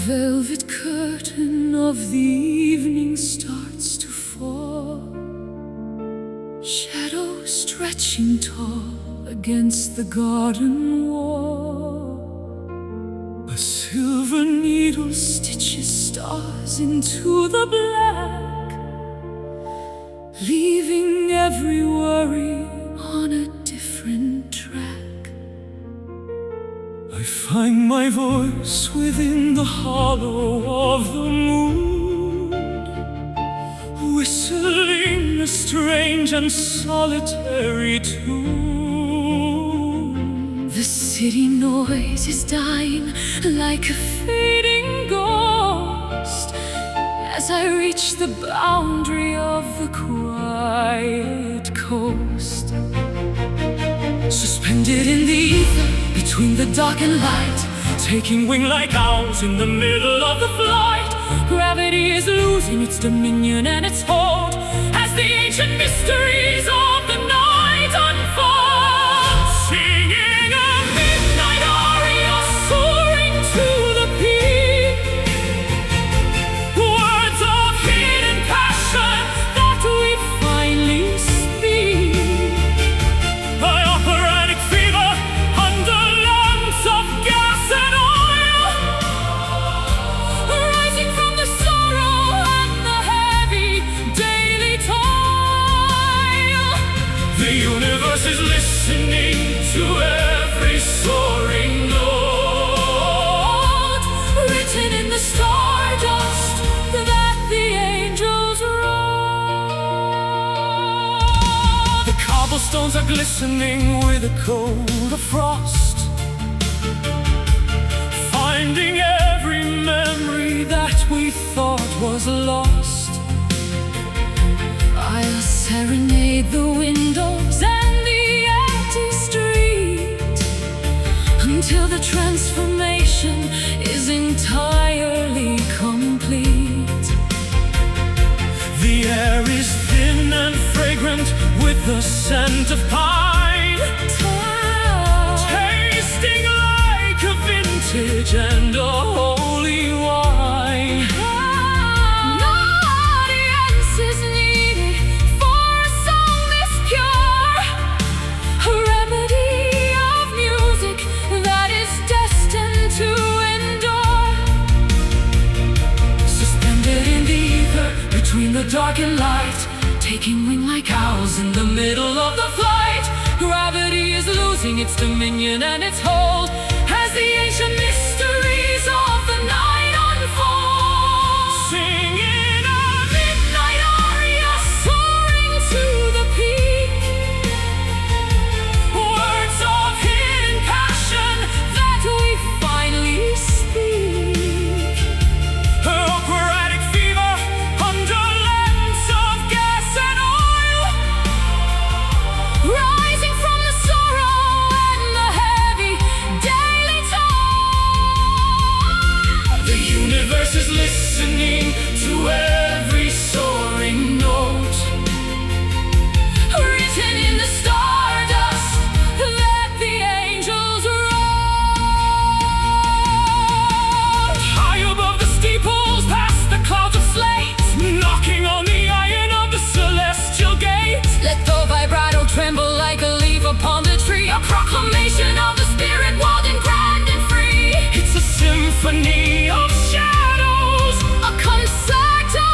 Velvet curtain of the evening starts to fall, shadow stretching tall against the garden wall. A silver needle stitches stars into the black, leaving every worry on a different track. I find my voice within the hollow of the moon, whistling a strange and solitary tune. The city noise is dying like a fading ghost as I reach the boundary of the quiet coast. Suspended in the ether between the dark and light, taking wing like owls in the middle of the flight. Gravity is losing its dominion and its hold as the ancient mysteries of the night unfold. Singing a midnight aria, soaring to the peak, words of hidden passion that we finally speak. By operatic fever under lamps of gas and oil, rising from the sorrow and the heavy daily toil. The universe is listening to every soaring note, written in the stardust that the angels wrote. The cobblestones are glistening with a coat of frost, finding every memory that we thought was lost. I'll serenade the windows and the empty street until the transformation is entirely complete. The air is thin and fragrant with the scent of pine, tasting like a vintage and a holy wine. No audience is needed for a song this pure, a remedy of music that is destined to endure. Suspended in the ether between the dark and light, taking wing like owls in the middle of the flight. Gravity is losing its dominion and its hold as the ancient mysteries of the night unfold. Singing a midnight aria, soaring to the peak, words of hidden passion that we finally speak. Operatic fever under lamps of gas and oil, rising from the sorrow and the heavy daily toll. The universe is listening to every soaring note, written in the stardust that the angels wrote. High above the steeples, past the clouds of slate, knocking on the iron of the celestial gate. Let the vibrato tremble like a leaf upon the tree, a proclamation of the spirit wild and grand and free. It's a symphony of shadows, a concert of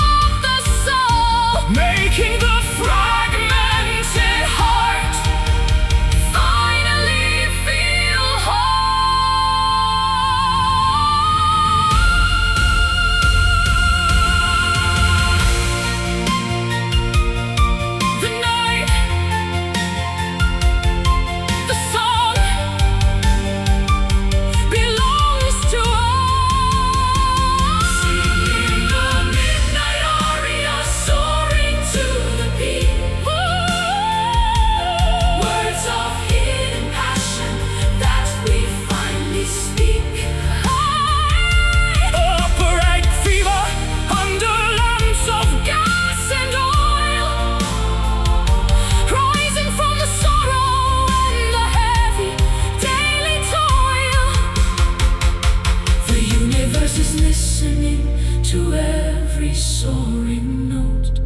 listening to every soaring note,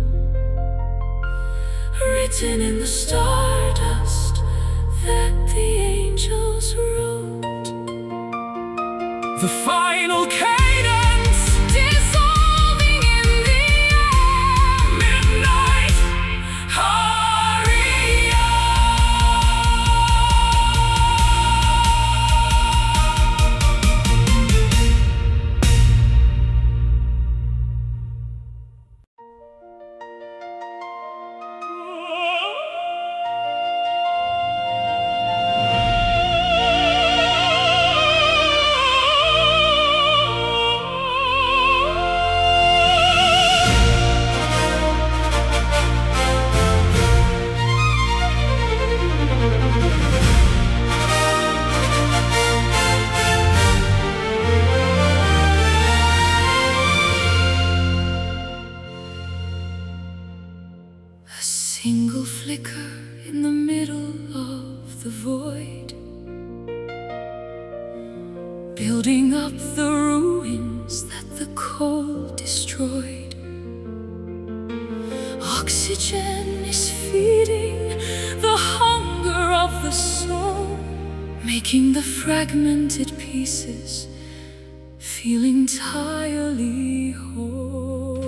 written in the stardust that the angels wrote. The final cadence dissolving in the air, midnight aria. A single flicker in the middle of the void, building up the ruins that the cold destroyed. Oxygen is feeding the hunger of the soul, making the fragmented pieces feel entirely whole.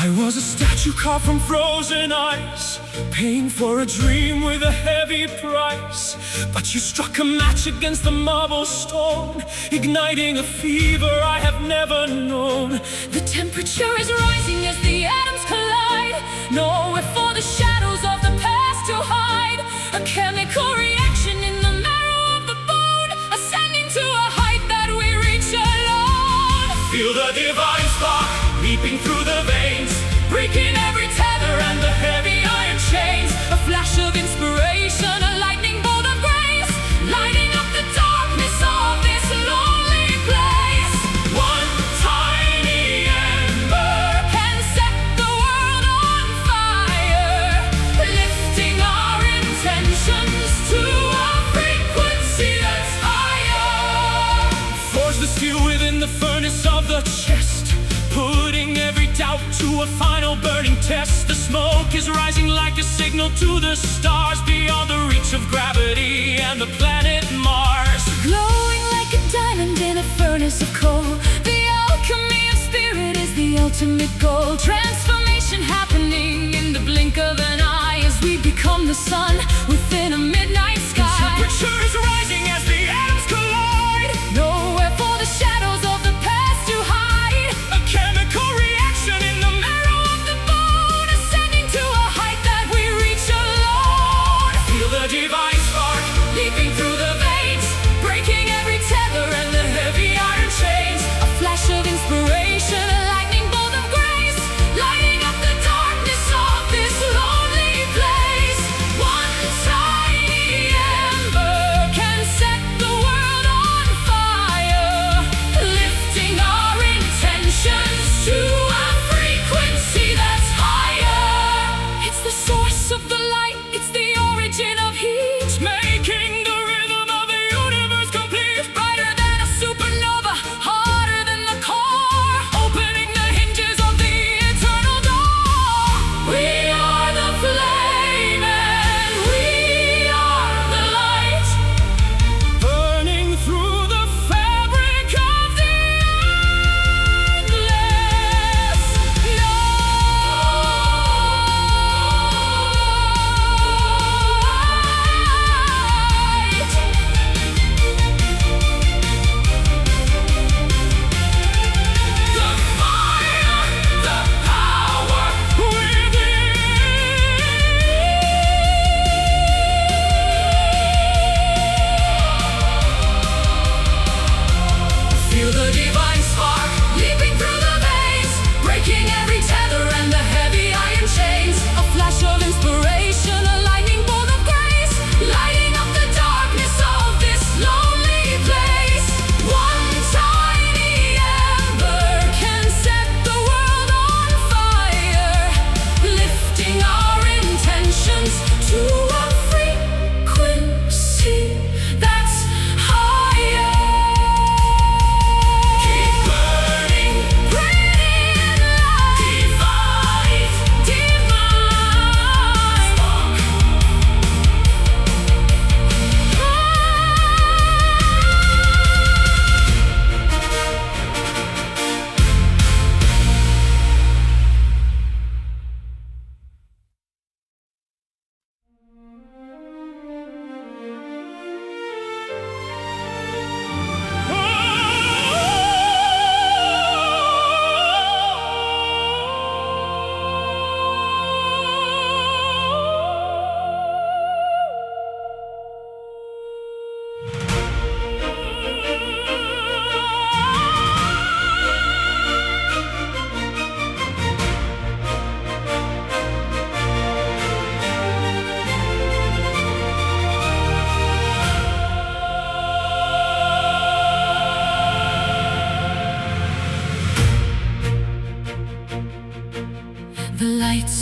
I was a statue carved from frozen ice, paying for a dream with a heavy price. But you struck a match against the marble stone, igniting a fever I have never known. The temperature is rising as the atoms collide, nowhere for the shadows of the past to hide. A chemical reaction in the marrow of the bone, ascending to a height that we reach alone. Feel the divine spark leaping through the veins, breaking every tether and the heavy iron chains. A flash of inspiration, a lightning bolt of grace, lighting up the darkness of this lonely place. One tiny ember can set the world on fire, lifting our intentions to a frequency that's higher. Forge the steel within the furnace of the chest, putting every doubt to a final burning test. The smoke is rising like a signal to the stars, beyond the reach of gravity and the planet Mars. Glowing like a diamond in a furnace of coal, the alchemy of spirit is the ultimate goal. Transformation happening in the blink of an eye, as we become the sun within a midnight sky. The temperature is rising as the atoms collide, nowhere for the shadows of the past to hide. A chemical reaction in the marrow of the bone, ascending to a height that we reach alone. Feel the divine spark leaping through the veins, breaking every tether and the heavy iron chains. A flash of inspiration, a lightning bolt of grace, lighting up the darkness of this lonely place. One time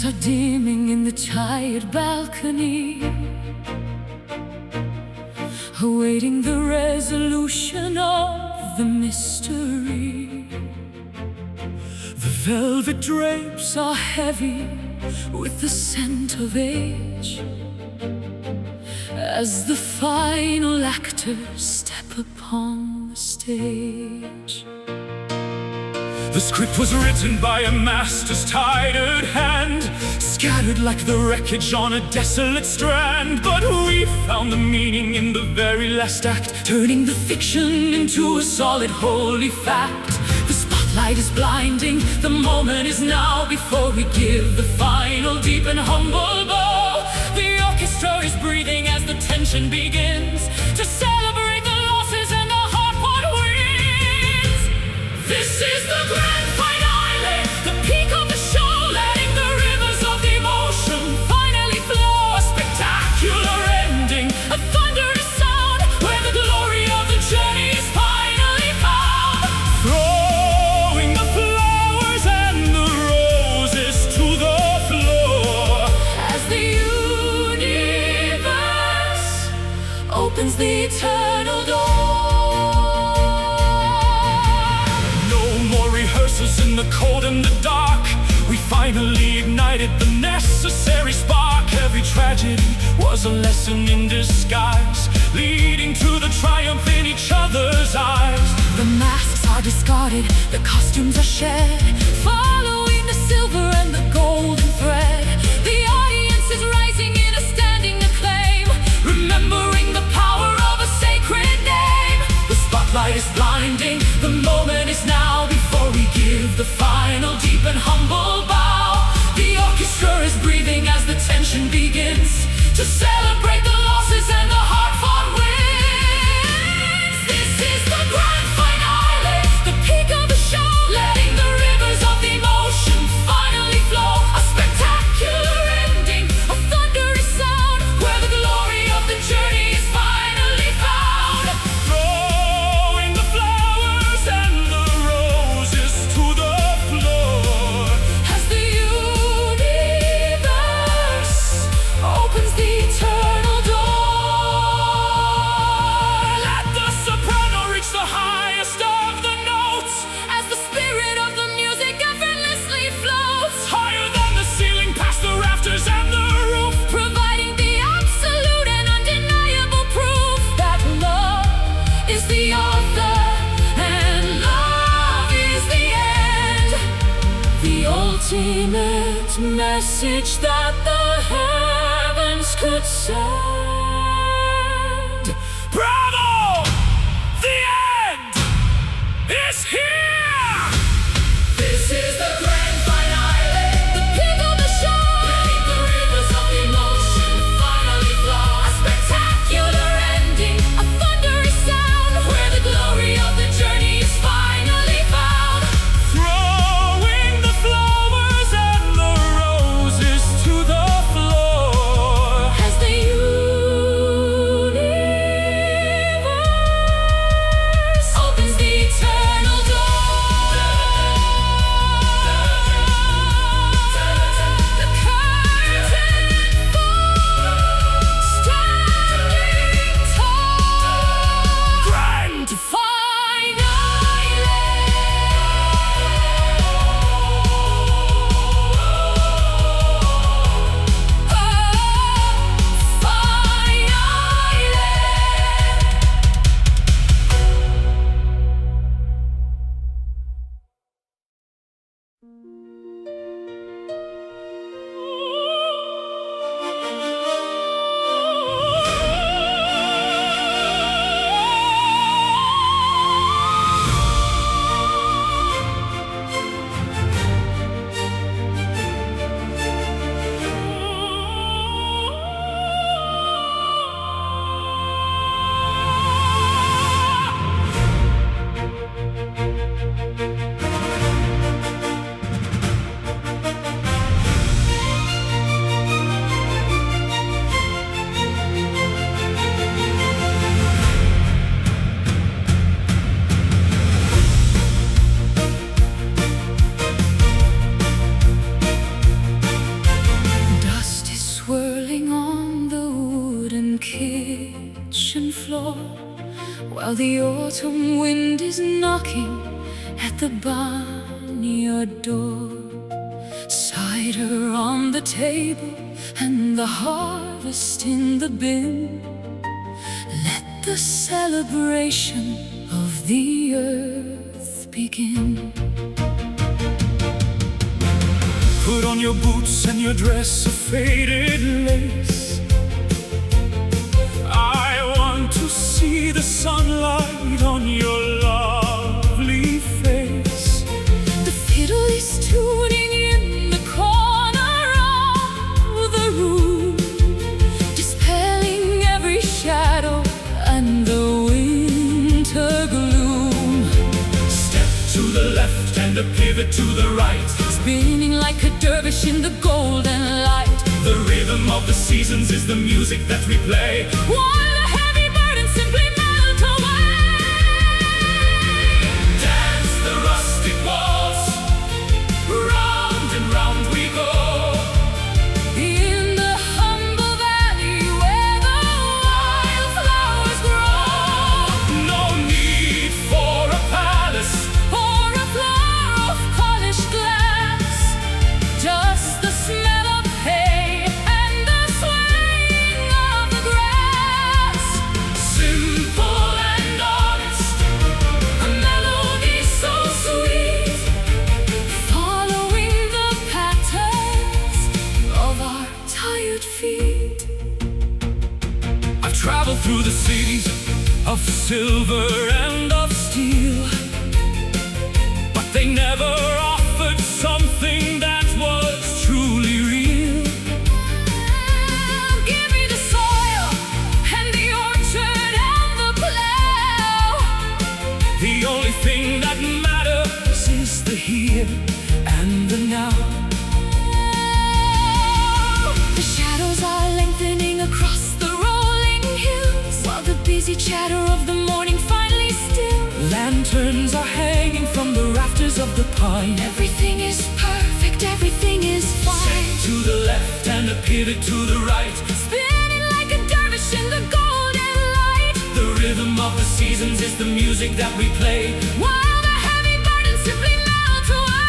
lamps are dimming in the tired balcony, awaiting the resolution of the mystery. The velvet drapes are heavy with the scent of age, as the final actors step upon the stage. The script was written by a master's tired hand, scattered like the wreckage on a desolate strand. But we found the meaning in the very last act, turning the fiction into a solid holy fact. The spotlight is blinding, the moment is now, before we give the final deep and humble bow. The orchestra is breathing as the tension begins, to celebrate the losses and the heart what wins. This is the grand finale, the peak of the show, letting the rivers of emotion finally flow. A spectacular ending, a thunderous sound, where the glory of the journey is finally found. Throwing the flowers and the roses to the floor, as the universe opens the eternal door. In the cold and the dark, we finally ignited the necessary spark. Every tragedy was a lesson in disguise, leading to the triumph in each other's eyes. The masks are discarded, the costumes are shed, following the silver and the golden thread. The audience is rising in a standing acclaim, remembering the power of a sacred name. The spotlight is blinding, the moment is now, before we give the final deep and humble bow. The orchestra is breathing as the tension begins, to celebrate the losses and the hard-fought wins. This is the grand finale, the peak of the show, letting the rivers of emotion finally flow. A spectacular ending, a thunderous sound, where the glory of the journey is finally found. Throwing the flowers and the roses to the floor, as the universe opens the eternal door. Let the soprano reach the highest of the notes, as the spirit of the music effortlessly floats, higher than the ceiling, past the rafters and the roof, providing the absolute and undeniable proof that love is the author and love is the end. The ultimate message that the heavens could send. Bravo! The end is here! This is the grand finale, the peak of the show, letting the rivers of emotion finally flow. A spectacular ending, a thunderous sound, where the glory of the journey is finally found. Throwing the flowers and the roses to the floor, as the ocean floor, while the autumn wind is knocking at the barnyard door. Cider on the table and the harvest in the bin. Let the celebration of the earth begin. Put on your boots and your dress of faded lace. I want to see the sunlight on your lovely face. The fiddle is tuning in the corner of the room, dispelling every shadow and the winter gloom. Step to the left and a pivot to the right, spinning like a dervish in the golden light. The rhythm of the seasons is the music that we play. While the heavy burdens simply melt away. Dance the rustic waltz, round and round we go. In the humble valley where the wildflowers grow. No need for a palace or a floor of polished glass, just the smell of hay and the swaying of the grass. simple and honest, A melody so sweet, following the patterns of our tired feet. I've traveled through the cities of silver and of steel, but they never offered something that was truly real. Give me the soil and the orchard and the plow. The only thing that matters is the here and the now. The shadows are lengthening across the rolling hills, while the busy chatter of the morning finally stills. Lanterns are hanging from the rafters of the pine. Everything is perfect, everything is fine. To the left and a pivot to the right, Spinning like a dervish in the golden light. the rhythm of the seasons is the music that we play. While the heavy burdens simply melt away.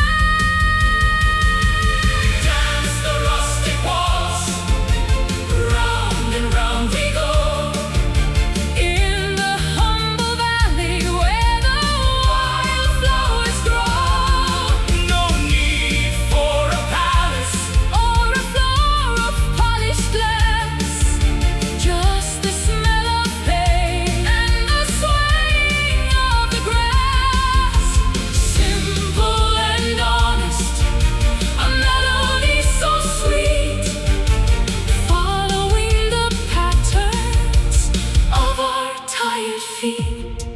Dance the rustic waltz, round and round we go. In the humble valley where the wildflowers grow. No need for a palace Or a floor of polished glass, just the smell of hay and the swaying of the grass. Simple and honest, a melody so sweet, following the patterns of our tired feet.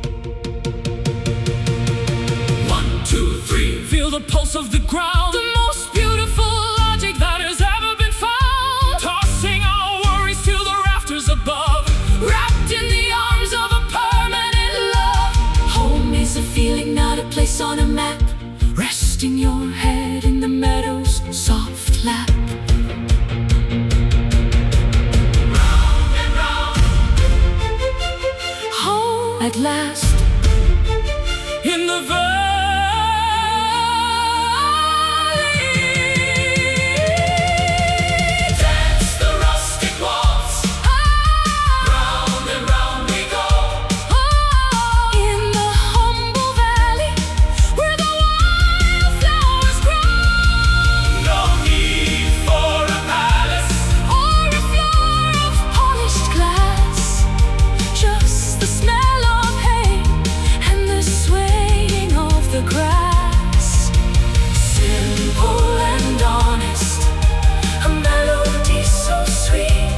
1, 2, 3. Feel the pulse of the ground, The most beautiful logic that has ever been found, tossing our worries to the rafters above. wrapped in the arms of a permanent love. Home is a feeling, not a place on a map. Resting your head in the meadow's soft lap. Round and round Home at last. in the valley. Dance the rustic waltz, round and round we go. In the humble valley where the wildflowers grow. No need for a palace Or a floor of polished glass, just the smell of hay and the swaying of the grass. Simple and honest, a melody so sweet,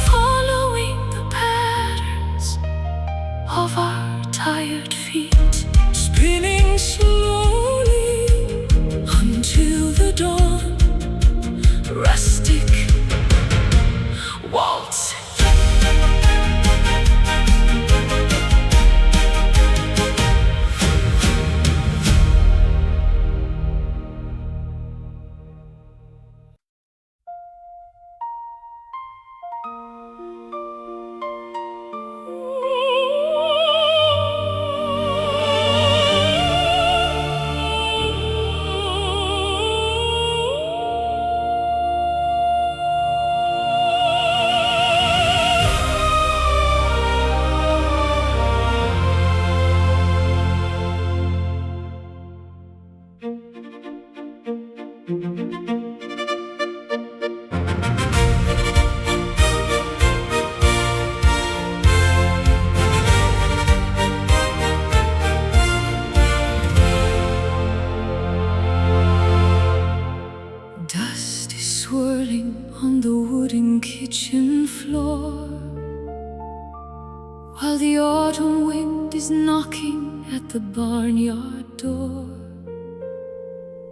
following the patterns of our tired feet. spinning slowly Until the dawn, rustic waltz. while the autumn wind is knocking at the barnyard door.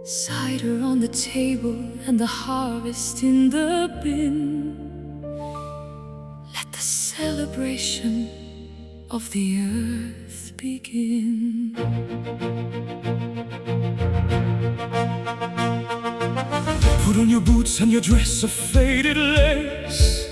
Cider on the table and the harvest in the bin. Let the celebration of the earth begin. Put on your boots and your dress of faded lace.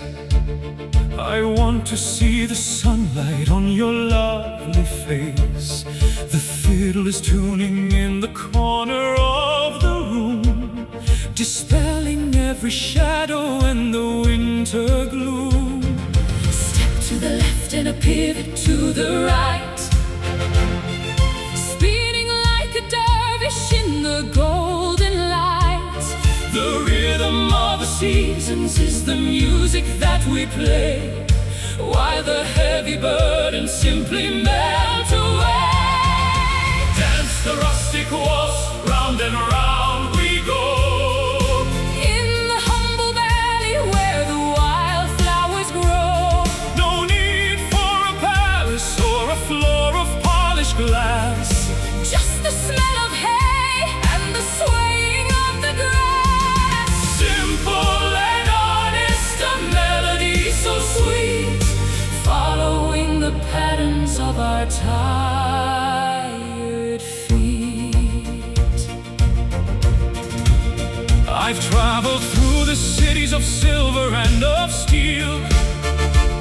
I want to see the sunlight on your lovely face. The fiddle is tuning in the corner of the room, dispelling every shadow and the winter gloom. Step to the left and a pivot to the right, spinning like a dervish in the golden light. The rhythm of the seasons is the music that we play, while the heavy burdens simply melt away. Dance the rustic waltz, round and round we go. In the humble valley where the wildflowers grow. No need for a palace or a floor of polished glass, Just the smell of hay and the swaying of the grass. simple and honest, a melody so sweet, Following the patterns of our tired feet. I've traveled through the cities of silver and of steel,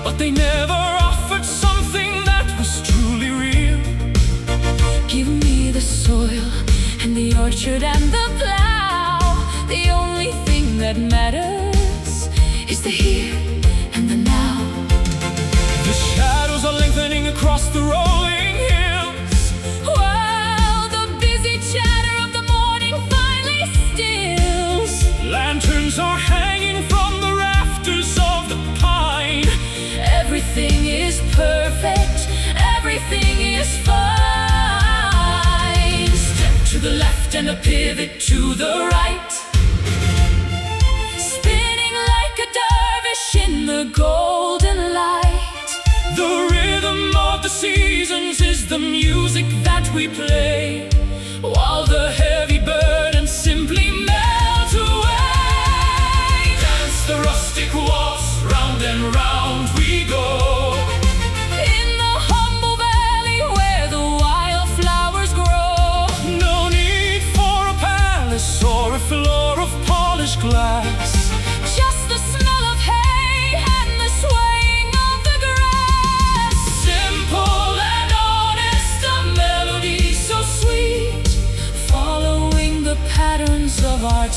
but they never offered something that was truly real. Give me the soil and the orchard and the plow. The only thing that matters is the here and the now. The shadows are lengthening across the rolling hills, While the busy chatter of the morning finally stills. lanterns are hanging from the rafters of the pine. Everything is perfect, everything is fine. Step to the left and a pivot to the right, spinning like a dervish in the golden light. The rhythm of the seasons is the music that we play, while the heavy burdens simply melt away. Dance the rustic waltz, round and round we go. In the humble valley where the wildflowers grow. No need for a palace or a floor of polished glass, Just the smell of hay and the swaying of the grass. simple and honest, a melody so sweet, Following the patterns of our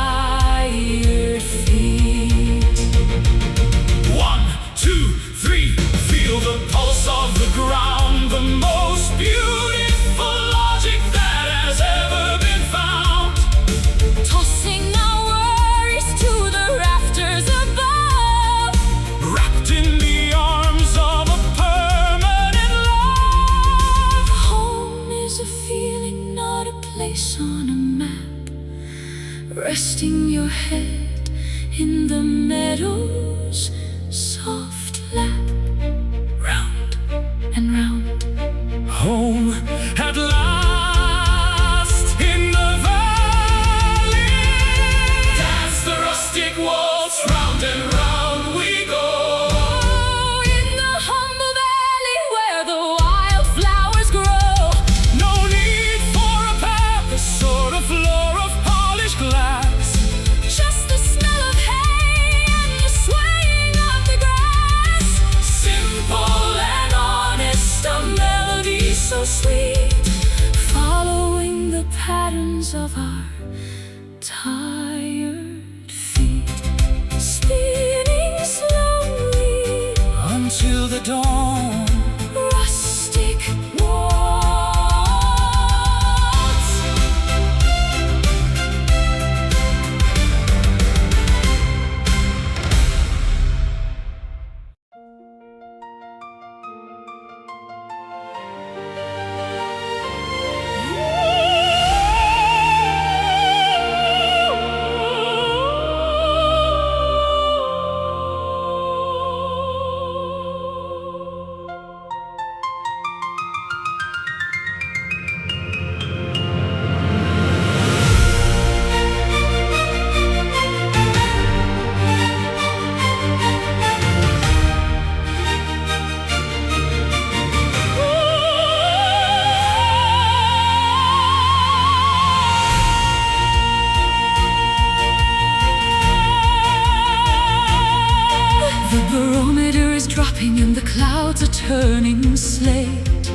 tired feet. 1, 2, 3, feel the pulse of the ground, the most beautiful logic that has ever been found. Tossing our worries to the rafters above. Wrapped in the arms of a permanent love. Home is a feeling, not a place on a map. Resting your head in the meadow's soft lap. Round and round. Home at last in the valley. Dance the rustic waltz, round and round we go. In the humble valley where the wildflowers grow. No need for a palace or a floor of polished glass, Just the smell of hay and the swaying of the grass. simple and honest, a melody so sweet, Following the patterns of our tired feet. Spinning slowly until the dawn. rustic waltz. clouds are turning slate,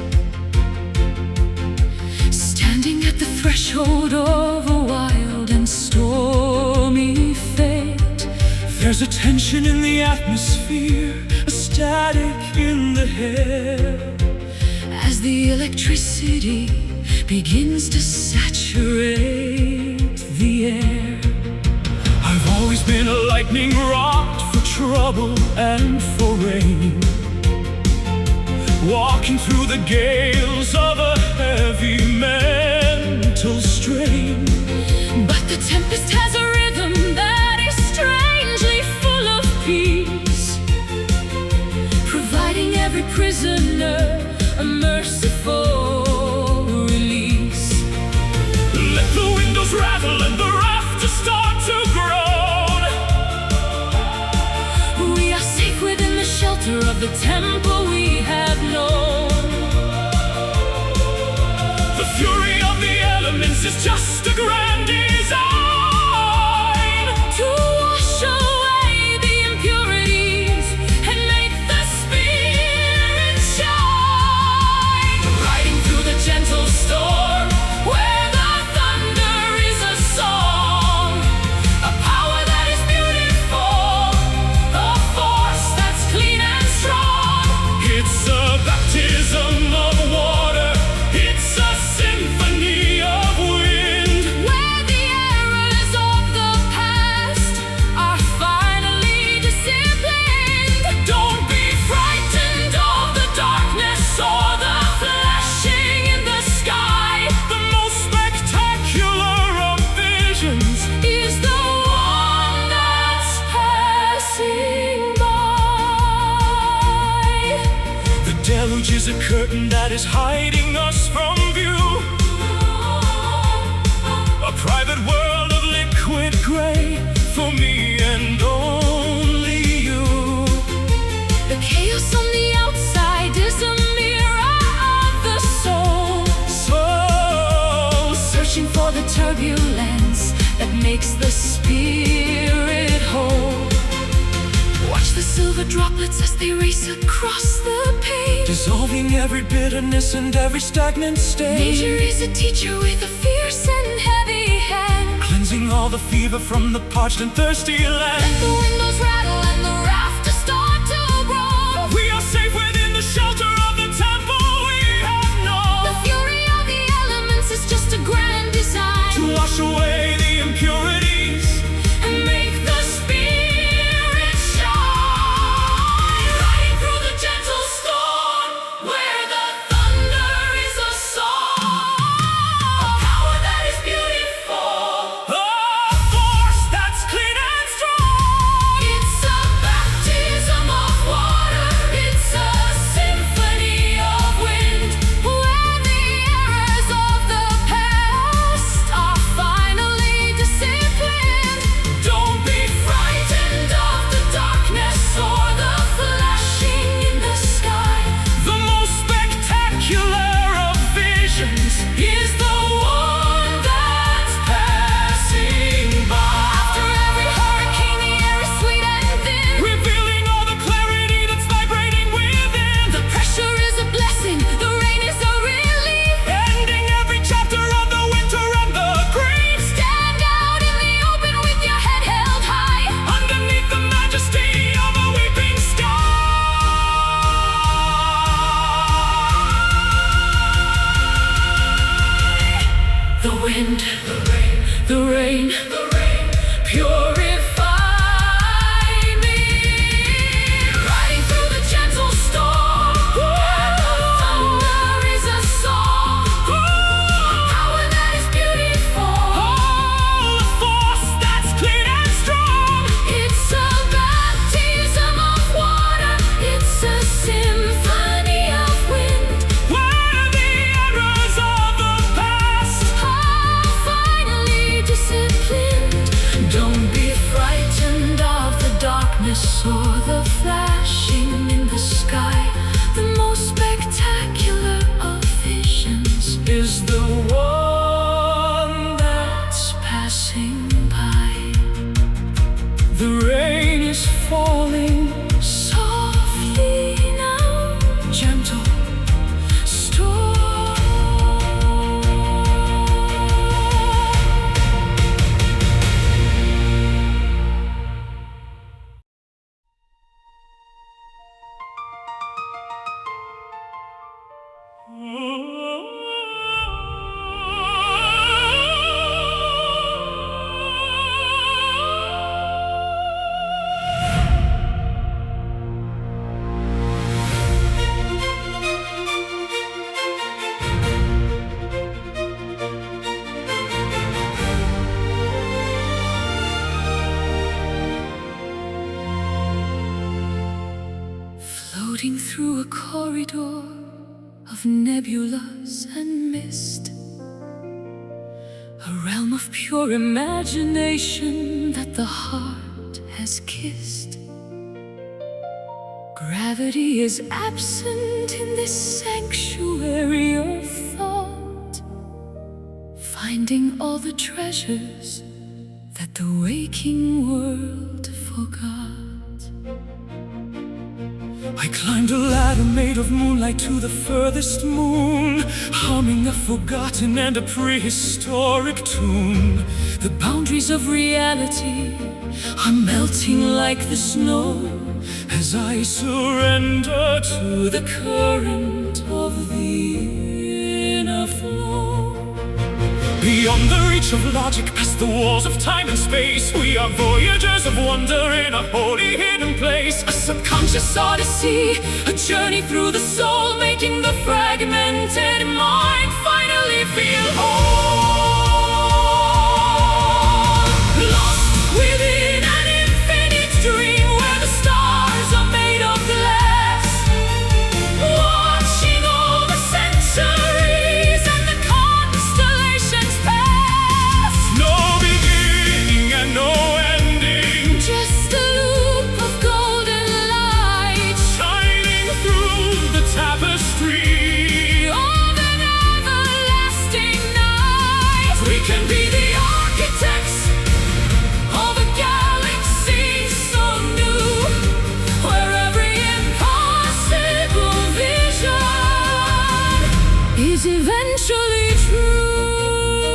standing at the threshold of a wild and stormy fate. There's a tension in the atmosphere, a static in the air, as the electricity begins to saturate the air. I've always been a lightning rod for trouble and for rain, walking through the gales of a heavy mental strain. But the tempest has a rhythm that is strangely full of peace, providing every prisoner a merciful release. Let the windows rattle and the rafters start to groan. We are safe within the shelter of the temple we have known. The fury of the elements is just a grand design To wash away the impurities and make the spirit shine. Riding through the gentle storm where the thunder is a song, a power that is beautiful, a force that's clean and strong. It's a baptism of water, it's a symphony of wind, Where the errors of the past are finally disciplined. Don't be Frightened of the darkness or the flashing in the sky. the most spectacular of visions. Is the one that's passing by. The deluge is a curtain that is hiding us from view, a private world of liquid gray for me and only you. The chaos on the outside is a mirror of the soul, So searching for the turbulence that makes the spirit whole. Watch the silver droplets as they race across the page. dissolving every bitterness and every stagnant stage, Nature is a teacher with a fierce and heavy hand. cleansing all the fever from the parched and thirsty land. Let the windows rattle and the rafters start to roll. We are safe within the shelter of the temple we have The known. fury of the elements is just a grand design To wash away the impurities and make the spirit shine. Riding through the gentle storm where the thunder is a song, a power that is beautiful, a force that's clean and strong. it's a baptism of water, it's a symphony of wind, where the errors of the past are finally disciplined. Don't be Frightened of the darkness or the flashing in the sky. the most spectacular of visions Is the one that's passing by. After every hurricane, the air is sweet and thin. revealing all the clarity that's vibrating within, The pressure is a blessing, the rain is a relief. ending every chapter of the winter and the grave. Stand out in the open with your head held high. Underneath the majesty of a weeping sky. The wind, the rain, purify me. Riding through the gentle storm where the thunder is a song, a power that is beautiful, Oh, a force that's clean and strong. it's a baptism of water, it's a symphony of wind, Where the errors of the past are finally disciplined. gentle storm. Floating through a corridor of nebulas and mist, a realm of pure imagination that the heart has kissed. Gravity is absent in this sanctuary of thought, finding all the treasures that the waking world forgot. I climbed a ladder made of moonlight to the furthest moon, humming a forgotten and a prehistoric tune. The boundaries of reality are melting like the snow as I surrender to the current of the inner flow. Beyond the reach of logic, past the walls of time and space, we are voyagers of wonder in a holy hidden place. A subconscious odyssey, a journey through the soul, making the fragmented mind finally feel whole. Lost within an infinite dream where the stars are made of glass, watching all the centuries and the constellations pass. No beginning and no ending, Just a loop of golden light shining through the tapestry of an everlasting night. We can be the architects of a galaxy so new, where every impossible vision is eventually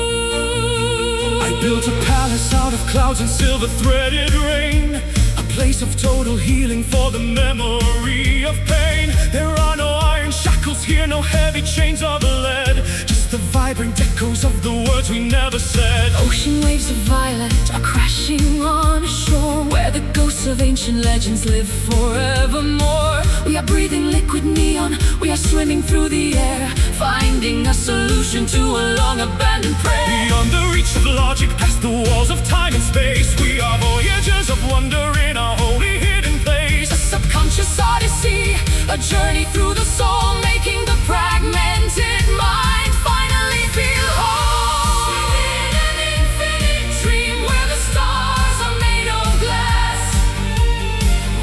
true. I built a palace out of clouds and silver threaded rain, a place of total healing for the memory of pain. There are no iron shackles here, no heavy chains of lead, just the vibrant echoes of the words we never said. Ocean waves of violet are crashing on a shore where the ghosts of ancient legends live forevermore. We are breathing liquid neon, we are swimming through the air, finding a solution to a long abandoned prayer. Beyond the reach of logic, past the walls of time and space, we are voyagers of wonder in a holy hidden place. A subconscious odyssey, a journey through the soul, making the fragmented mind finally feel whole. Within an infinite dream where the stars are made of glass,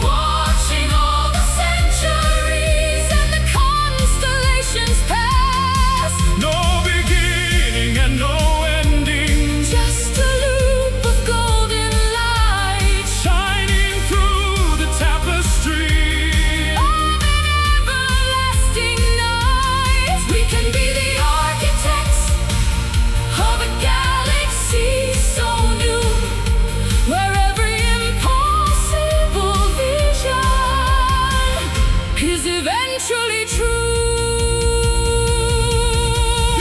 watching all the centuries and the constellations pass. No beginning and no ending, Just a loop of golden light shining through the tapestry of an everlasting night. We can be the architects of a galaxy so new, where every impossible vision is eventually true.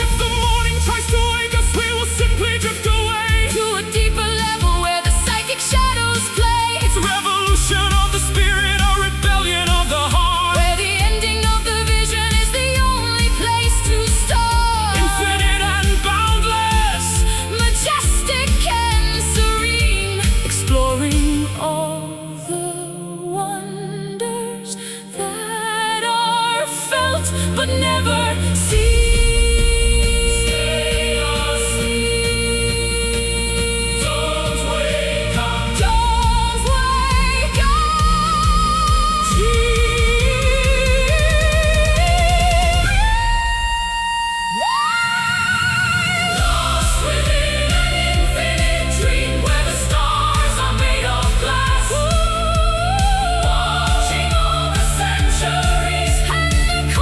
If the morning tries to wake us, we will simply drift away To a deeper level where the psychic shadows play, It's a revolution of the spirit, a rebellion of the heart. where the ending of the vision is the only place to start. Infinite and boundless, Majestic and serene, exploring all the wonders that are felt but never seen. don't wake up. Don't wake up. Lost within an infinite dream where the stars are made of glass, watching all the centuries and the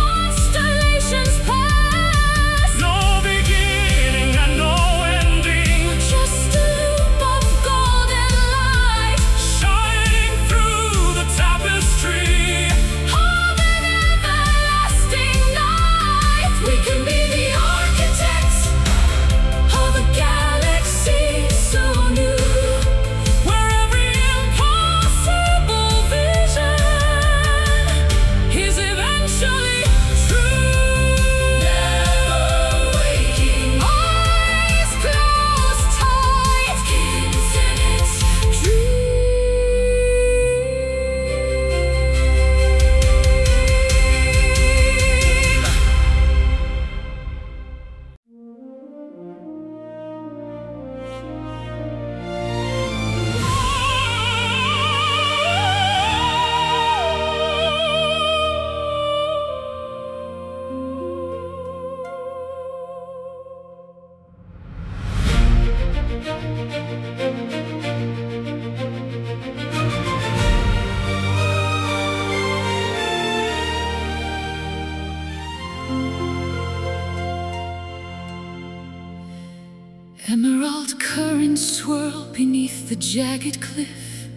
Emerald currents swirl beneath the jagged cliff,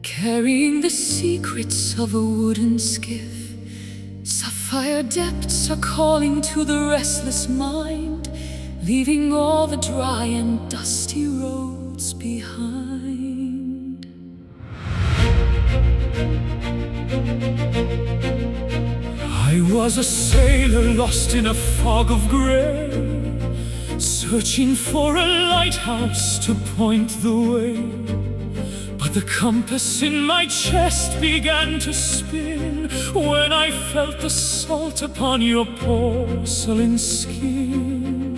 carrying the secrets of a wooden skiff. Sapphire depths are calling to the restless mind, leaving all the dry and dusty roads behind. I was a sailor lost in a fog of gray, searching for a lighthouse to point the way. But the compass in my chest began to spin when I felt the salt upon your porcelain skin.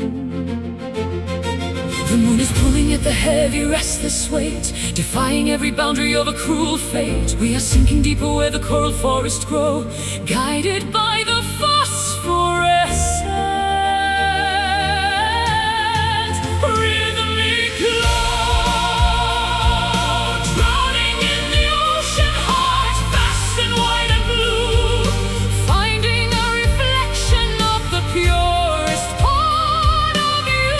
The moon is pulling at the heavy, restless weight, defying every boundary of a cruel fate. We are sinking deeper where the coral forests grow, guided by the phosphorescence. Rhythmic cloud, drowning in the ocean heart, vast and wide and blue, Finding a reflection of the purest part of you.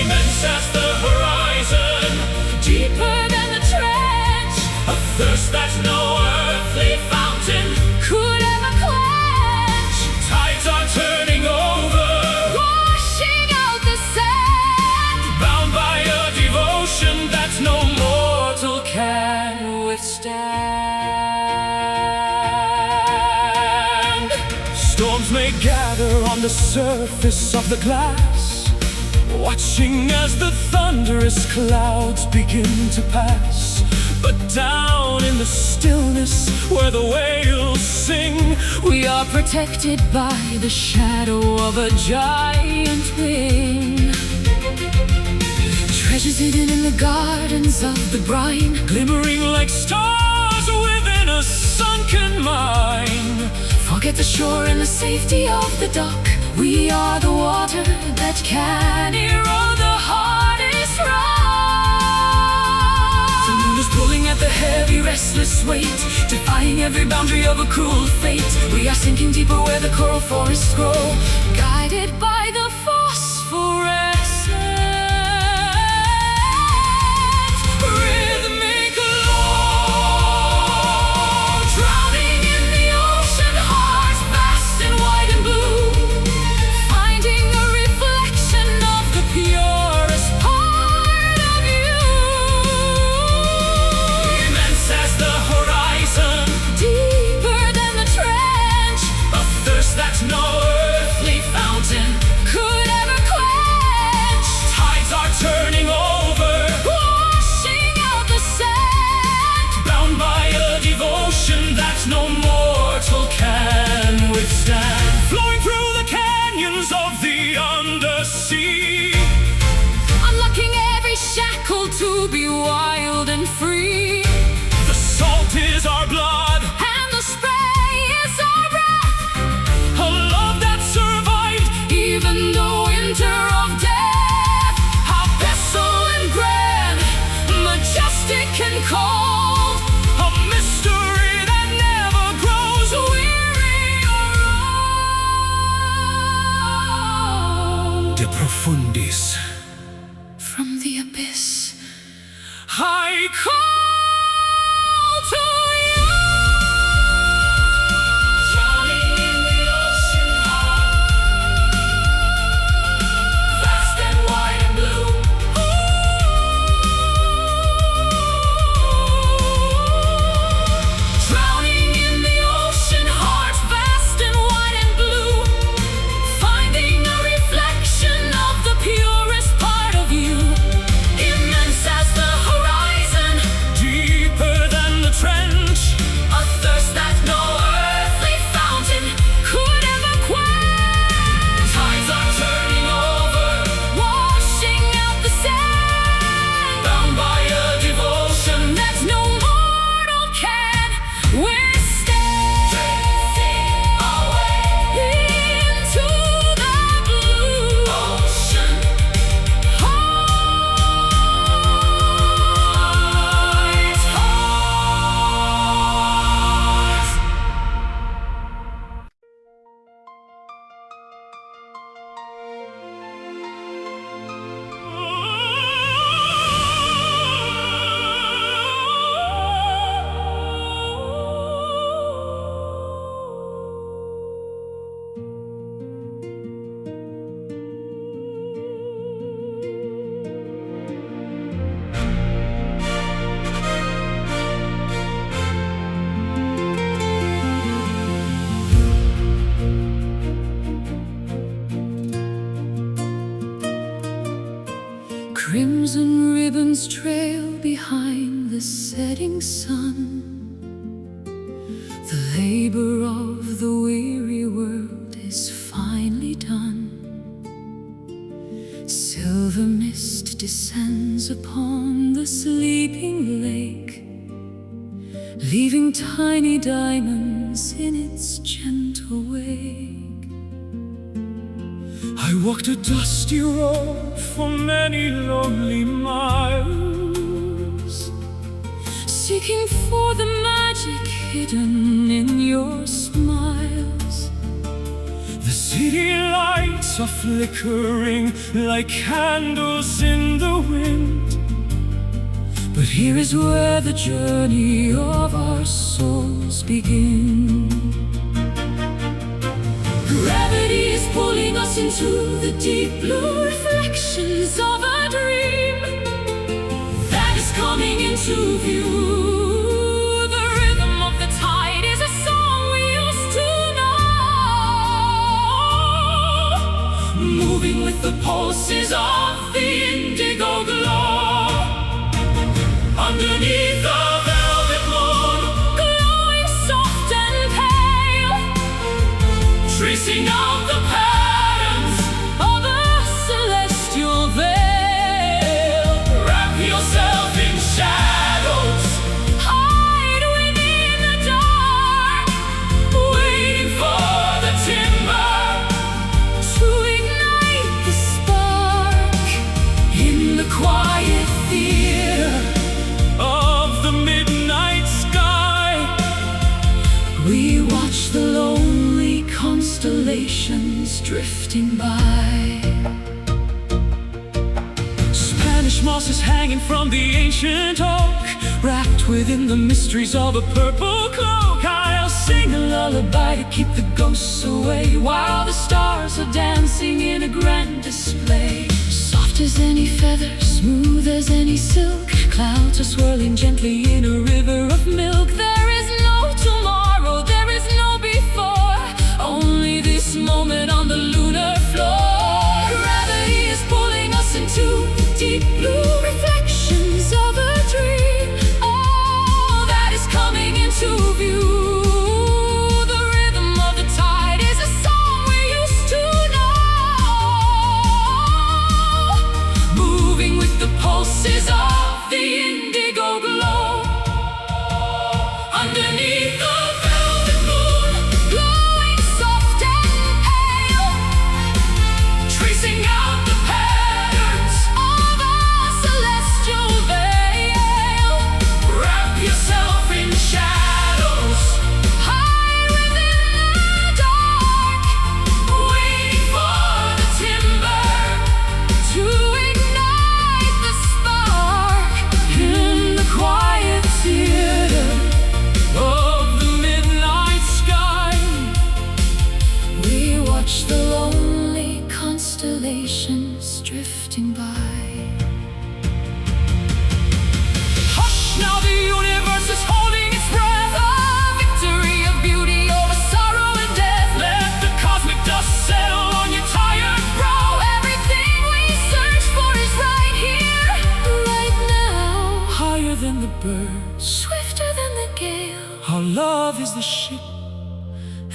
immense as the horizon, Deeper than the trench, a thirst that no earthly fountain could ever quench. tides are turning over, Washing out the sand, bound by a devotion that no mortal can withstand. Storms may gather on the surface of the glass, watching as the thunderous clouds begin to pass. But down in the stillness where the whales sing, We are protected by the shadow of a giant wing. Treasures hidden in the gardens of the brine, glimmering like stars within a sunken mine. forget the shore and the safety of the dock. We are the water that can erode the hardest rock. The moon is pulling at the heavy, restless weight, defying every boundary of a cruel fate. We are sinking deeper where the coral forests grow, guided by the phosphorescence. Rhythmic love, drowning in the ocean heart, vast and wide and blue, finding a reflection of the purest part of you. Immense as the horizon, Deeper than the trench, a thirst that no earthly fountain could ever quench. trail behind the setting sun. The labor of the weary world is finally done. Silver mist descends upon the sleeping lake, leaving tiny diamonds in its gentle wake. I walked a dusty road for many lonely miles, seeking for the magic hidden in your smiles. The city lights are flickering like candles in the wind, but here is where the journey of our souls begin. Gravity is pulling us into the deep blue reflections of a dream that is coming into view. The rhythm of the tide is a song we used to know, moving with the pulses of the indigo glow. Underneath the velvet moon, glowing soft and pale, tracing out the patterns of a celestial veil. Wrap yourself in shadows, hide within the dark, waiting for the timber to ignite the spark. In the quiet theater of the midnight sky, we watch the lonely constellations drifting by. Spanish moss is hanging from the ancient oak, Wrapped within the mysteries of a purple cloak, I'll sing a lullaby to keep the ghosts away, while the stars are dancing in a grand display. Soft as any feather, smooth as any silk, clouds are swirling gently in a river of milk. There is no tomorrow, there is no before, only this moment on the lunar floor. Gravity is pulling us into deep blue reflections of a dream, all that is coming into view. The rhythm of the tide is a song we used to know, moving with the pulses of the indigo glow. Underneath the velvet moon, glowing soft and pale, tracing out the patterns of a celestial veil. Wrap yourself in shadows, hide within the dark, waiting for the timber to ignite the spark. In the quiet theater of the midnight sky, we watch the lonely constellations drifting by. hush now, the universe is holding its breath, A victory of beauty over sorrow and death. let the cosmic dust settle on your tired brow. Everything we search for is right here, right now. Higher than the birds, Swifter than the gale, our love is the ship,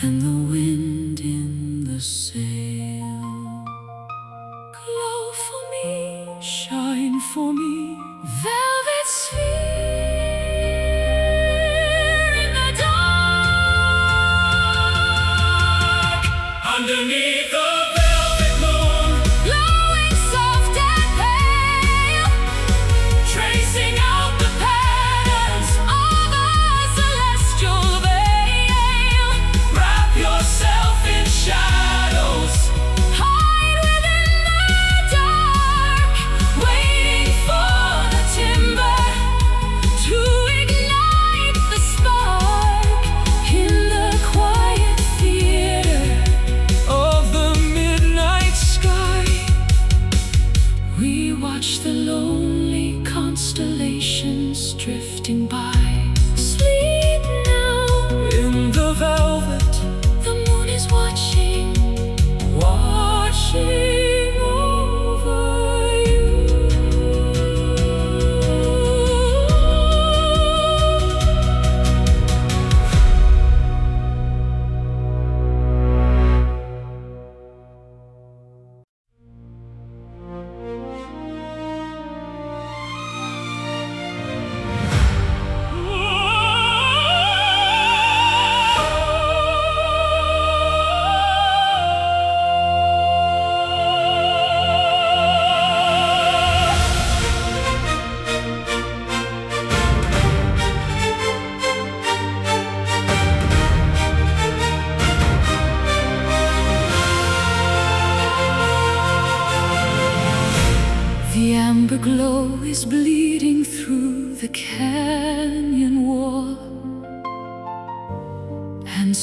and the wind in the sail. Glow for me, shine for me. velvet sphere in the dark. Underneath the velvet moon, Glowing soft and pale, tracing out the patterns, of a celestial veil. wrap yourself in shadows. Hide within the dark, waiting for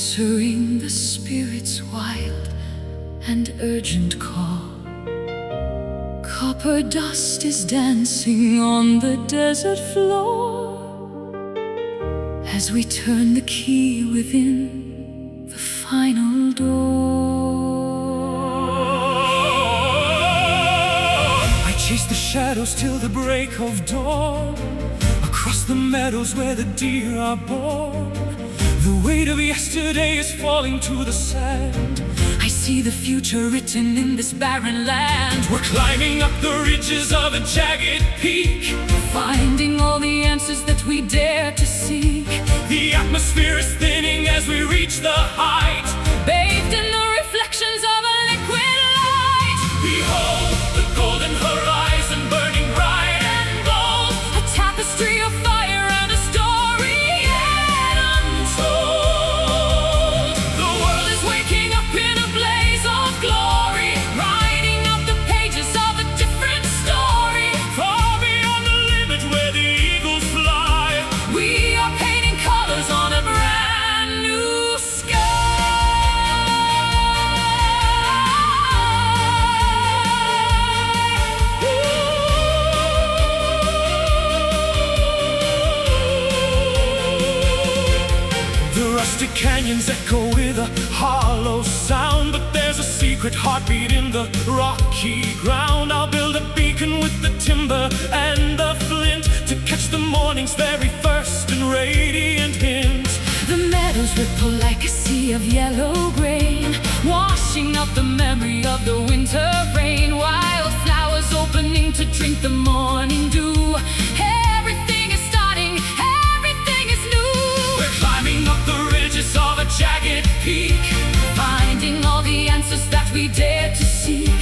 answering the spirit's wild and urgent call. Copper dust is dancing on the desert floor as we turn the key within the final door. I chase the shadows till the break of dawn, across the meadows where the deer are born. The weight of yesterday is falling to the sand. I see the future written in this barren land. We're climbing up the ridges of a jagged peak, finding all the answers that we dare to seek. The atmosphere is thinning as we reach the height, bathed in the reflections of a liquid light. Behold the golden horizon burning bright and bold, a tapestry of fire and a story yet untold. The world is waking up in a blaze of glory, writing out the pages of a different story. far beyond the limit where the eagles fly. We are painting colors on a brand new Rustic canyons echo with a hollow sound, but there's a secret heartbeat in the rocky ground. I'll build a beacon with the timber and the flint to catch the morning's very first and radiant hint. The meadows ripple like a sea of yellow grain, washing out the memory of the winter rain. Wildflowers opening to drink the morning dew. Everything is starting, everything is new. We're climbing up the ridges of a jagged peak, finding all the answers that we dare to seek.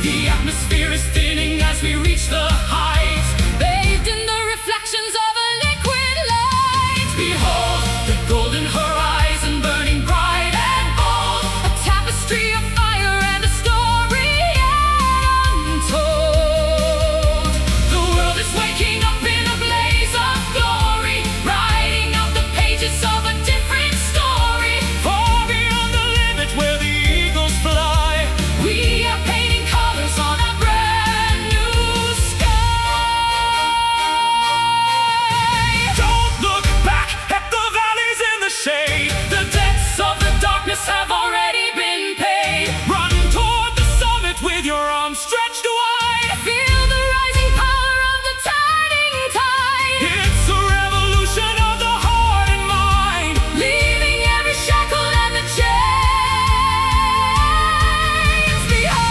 The atmosphere is thinning as we reach the height, bathed in the reflections of a liquid light. Behold the golden horizon burning bright and bold, a tapestry of fire and a story yet untold. The world is waking up in a blaze of glory, writing out the pages of a different story. far beyond the limit where the eagles fly. We are painting colors on a brand new sky. Don't look back at the valleys in the shade, the depths of the darkness have already been paid. Run toward the summit with your arms stretched wide. Feel the rising power of the turning tide, It's a revolution of the heart and mind, leaving every shackle and the chains behind.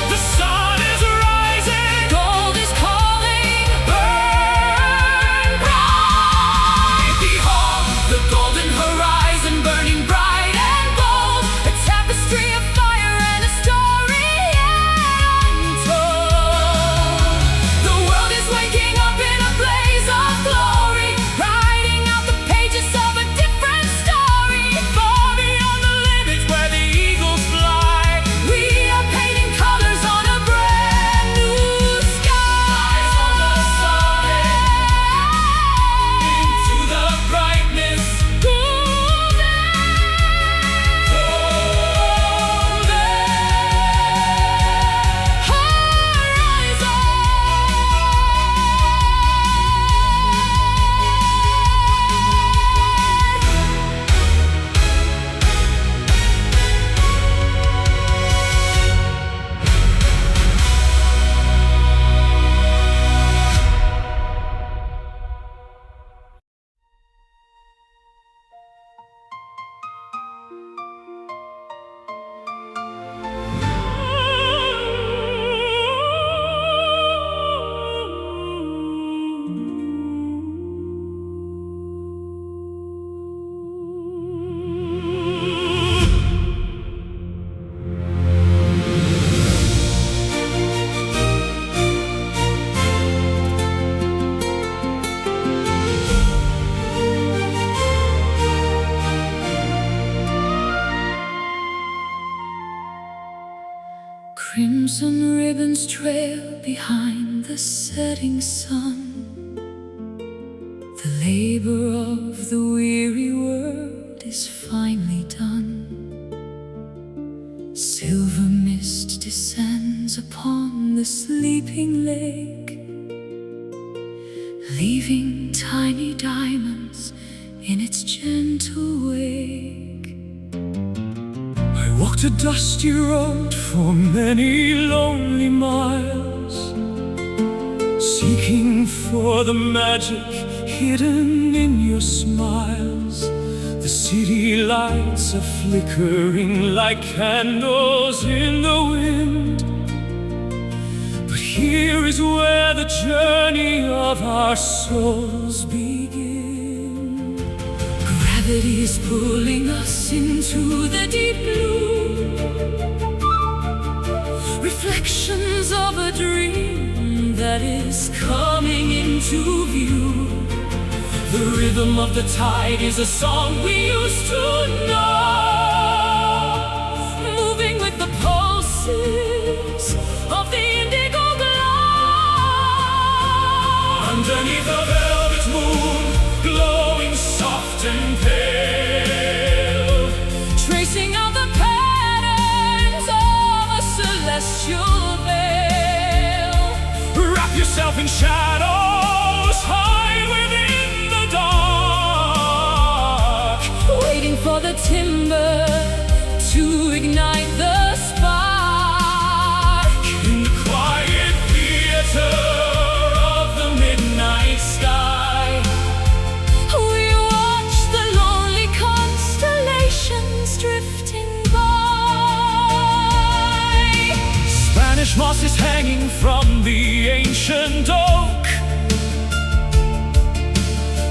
the sun is rising, Gold is calling, burn bright. behold the golden horizon burning bright and bold, a tapestry of fire and a story yet untold. The world is waking up in a blaze of glory, writing out the pages of a different story. Far beyond the limit where the eagles fly. We are painting colors on a brand new sky. Into the brightness, Crimson ribbons trail behind the setting sun. labor of the weary world is finally done. Silver mist descends upon the sleeping lake, leaving tiny diamonds in its gentle wake. I walked a dusty road for many lonely miles, seeking for the magic hidden in your smiles. The city lights are flickering like candles in the wind, but here is where the journey of our souls begin. Gravity is pulling us into the deep blue, reflections of a dream that is coming into view. The rhythm of the tide is a song we used to know, moving with the pulses of the indigo glow. Underneath a velvet moon, glowing soft and pale, Tracing out the patterns of a celestial veil. wrap yourself in shadows, hide within the dark, Waiting for the timber to ignite the spark. in the quiet theater of the midnight sky. We watch the lonely constellations drifting by. Spanish moss is hanging from the ancient oak,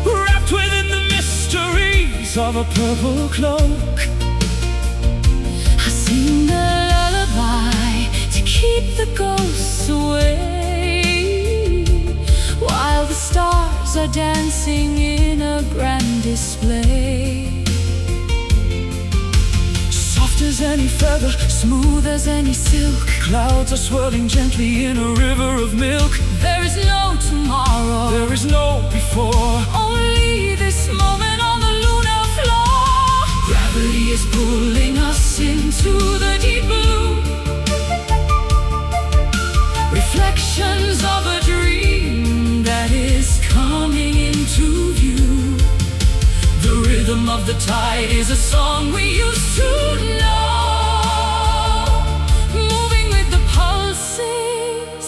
wrapped within the mysteries of a purple cloak. I sing a lullaby to keep the ghosts away, while the stars are dancing in a grand display. Soft as any feather, Smooth as any silk, clouds are swirling gently in a river of milk. there is no tomorrow, There is no before. only this moment on the lunar floor. Gravity is pulling us into the deep blue, reflections of a dream that is coming into view. The rhythm of the tide is a song we used to know, moving with the pulses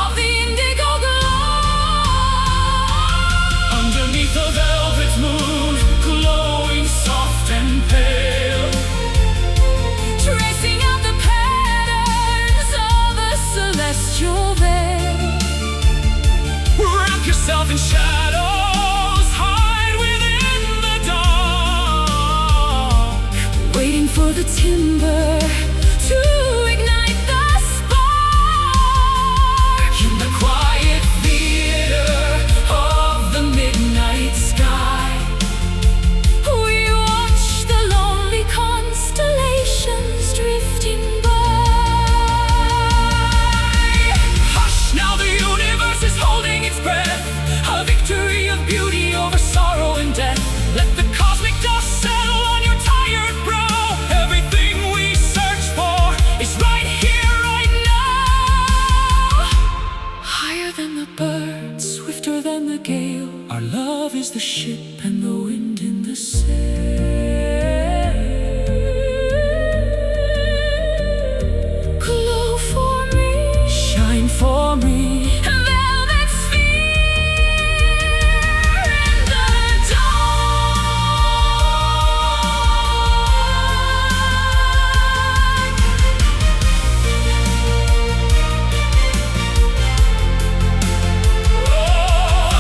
of the indigo glow. Underneath the velvet moon, glowing soft and pale, Tracing out the patterns of a celestial veil. wrap yourself in shadows, hide within the dark, Waiting for the timber to ignite the spark. in the quiet theater of the midnight sky. We watch the lonely constellations drifting by. Hush, now the universe is holding its breath, a victory of beauty over sorrow and death. Let the cosmic dust settle on your tired brow. Everything we search for is right here, right now. Higher than the birds, swifter than the gale, Our love is the ship and the wind in the sail. glow for me, Shine for me, velvet sphere in the dark.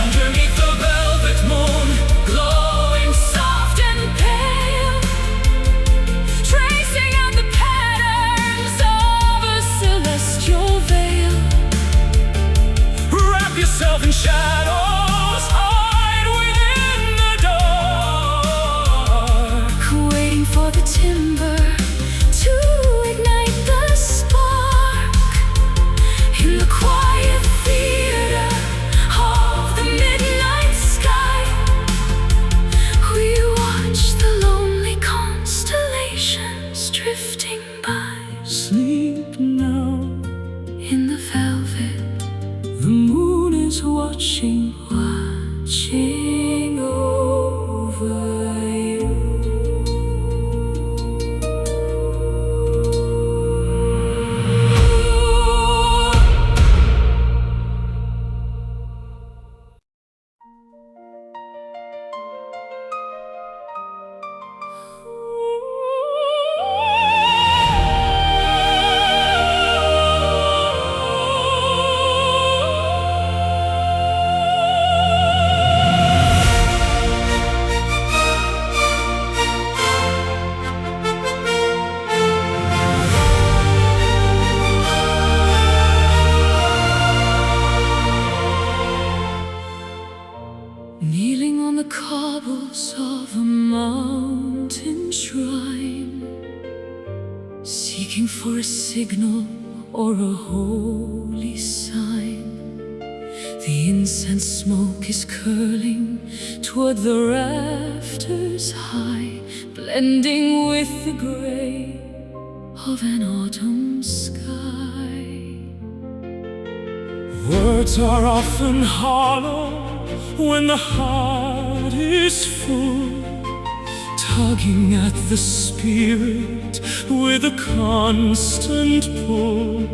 underneath the velvet moon, glowing soft and pale, Tracing out the patterns of a celestial veil. wrap yourself in shadows, hide within the dark, Waiting for the timber to ignite the spark, in the quiet theater of the midnight sky. watching over you. Kneeling on the cobbles of a mountain shrine, seeking for a signal or a holy sign. The incense smoke is curling toward the rafters high, blending with the gray of an autumn sky. Words are often hollow when the heart is full, tugging at the spirit with a constant pull.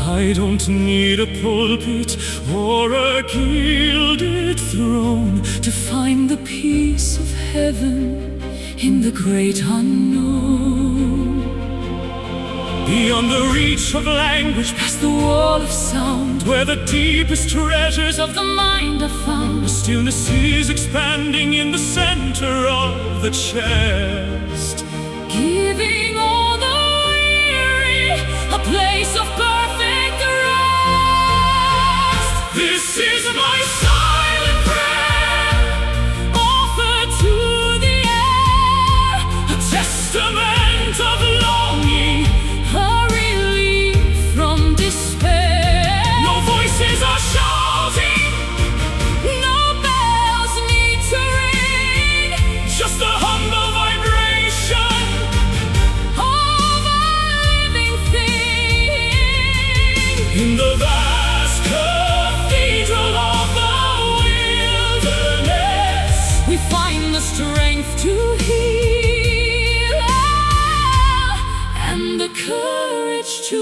I don't need a pulpit or a gilded throne to find the peace of heaven in the great unknown. Beyond the reach of language, past the wall of sound, where the deepest treasures of the mind are found, the stillness is expanding in the center of the chest, Giving all the weary a place of perfect rest. This is my silent prayer, Offered to the air, a testament of longing. a relief from despair. No voices are shouting, No bells need to ring, just a humble vibration. of a living thing. In the vast cathedral of the wilderness, We find the strength to heal and the courage to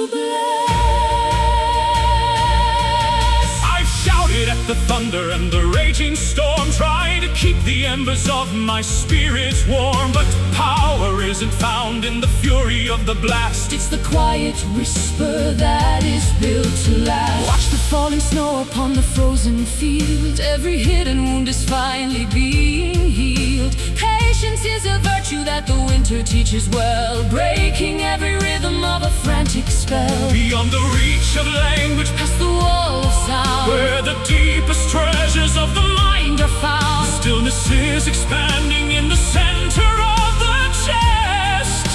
bless. I've shouted at the thunder and the raging storm, trying to keep the embers of my spirit warm. But power isn't found in the fury of the blast. It's the quiet whisper that is built to last. Watch the falling snow upon the frozen field. Every hidden wound is finally being healed. Patience is a virtue that the winter teaches well, breaking every rhythm of a frantic spell. Beyond the reach of language, Past the wall of sound, where the deepest treasures of the mind are found. stillness is expanding in the center of the chest,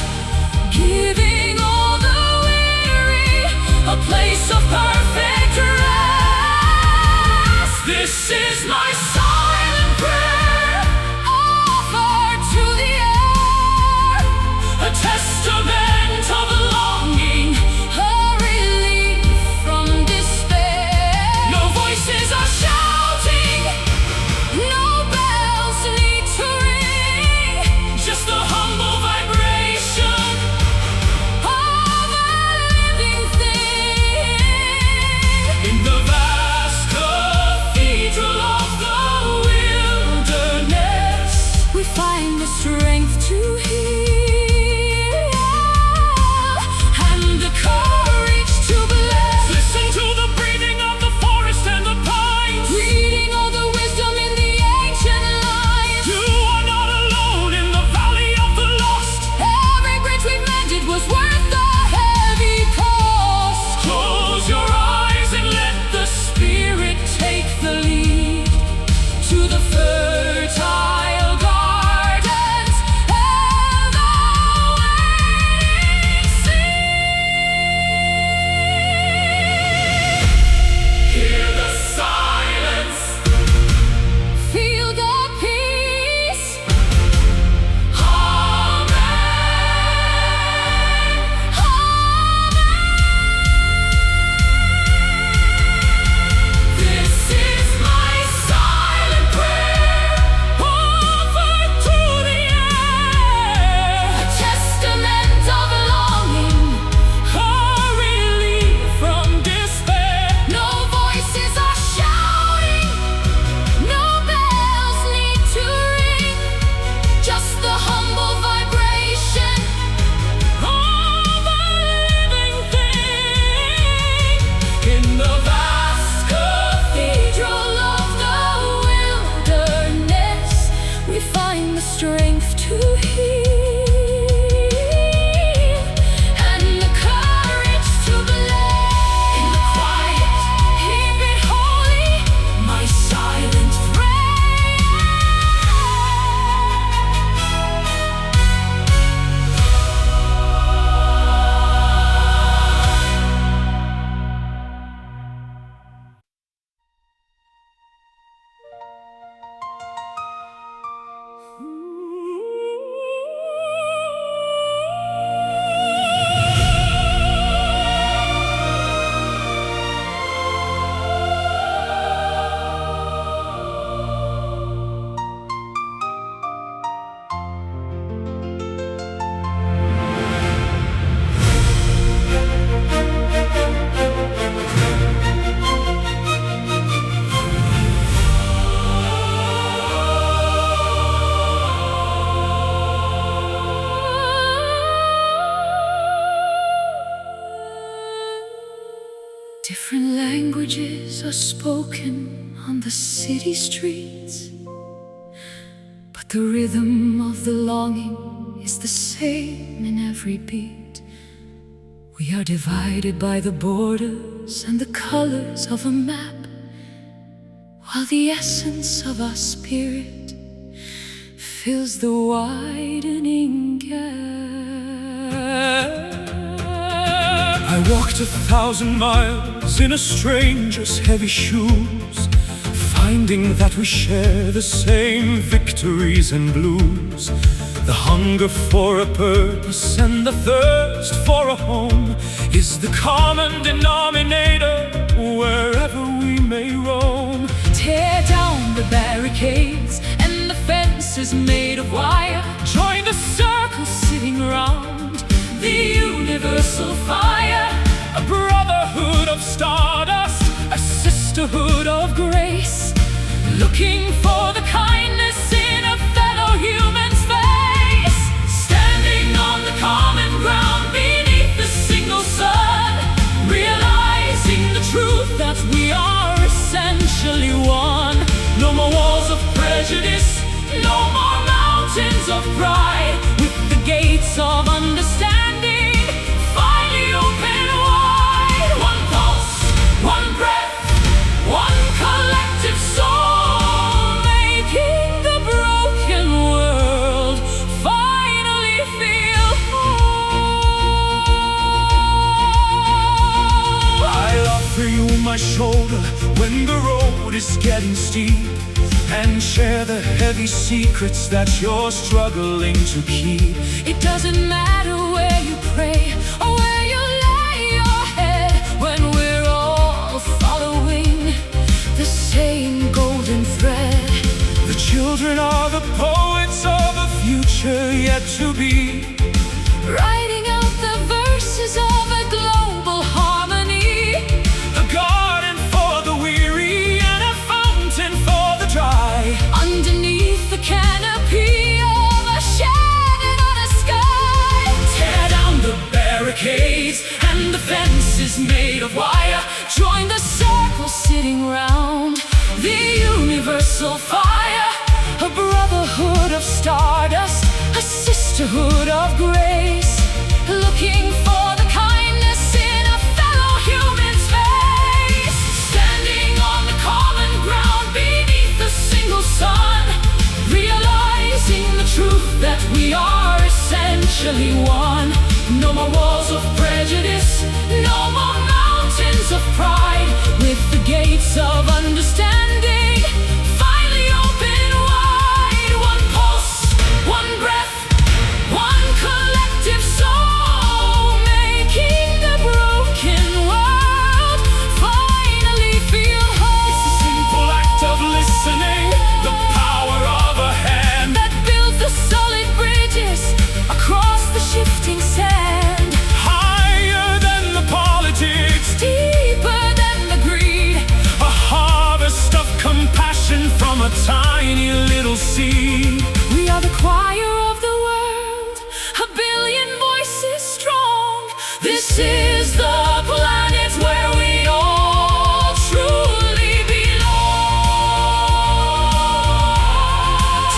Giving all the weary a place of perfect rest. This is my silent prayer, Offered to the air, a testament of longing. a relief from despair. No voices are shouting, No bells need to ring, words are spoken on the city streets, but the rhythm of the longing is the same in every beat. We are divided by the borders and the colors of a map, while the essence of our spirit fills the widening gap. I walked 1,000 miles in a stranger's heavy shoes, finding that we share the same victories and blues. The hunger for a purpose and the thirst for a home is the common denominator wherever we may roam. Tear down the barricades and the fences made of wire. Join the circle sitting round the universal fire. A brotherhood of stardust, A sisterhood of grace, looking for the kindness in a fellow human's face. Standing on the common ground beneath the single sun, realizing the truth that we are essentially one. No more walls of prejudice, no more mountains of pride. With the gates of understanding finally open wide. One pulse, one breath, one collective soul, making the broken world finally feel whole. I'll offer you my shoulder when the road is getting steep, and share the heavy secrets that you're struggling to keep. It doesn't matter where you pray or where you lay your head, when we're all following the same golden thread. The children are the poets of a future yet to be, Writing out the verses of a global harmony. a garden for the weary and a fountain for the dry. Underneath the canopy of a shattered on a sky. Tear down the barricades and the fences made of wire. Join the circle sitting round the universal fire. A brotherhood of stardust, a sisterhood of grace, looking for the kindness in a fellow human's face. Standing on the common ground beneath the single sun, realizing the truth that we are essentially one. No more walls of prejudice, no more mountains of pride. With the gates of understanding finally open wide. One pulse, one breath, one collective soul, making the broken world finally feel whole. It's the simple act of listening, the power of a hand, that builds the solid bridges across the shifting sand. higher than the politics, Deeper than the greed, a harvest of compassion from a tiny little seed. we are the choir of the world, a billion voices strong. This is the planet where we all truly belong.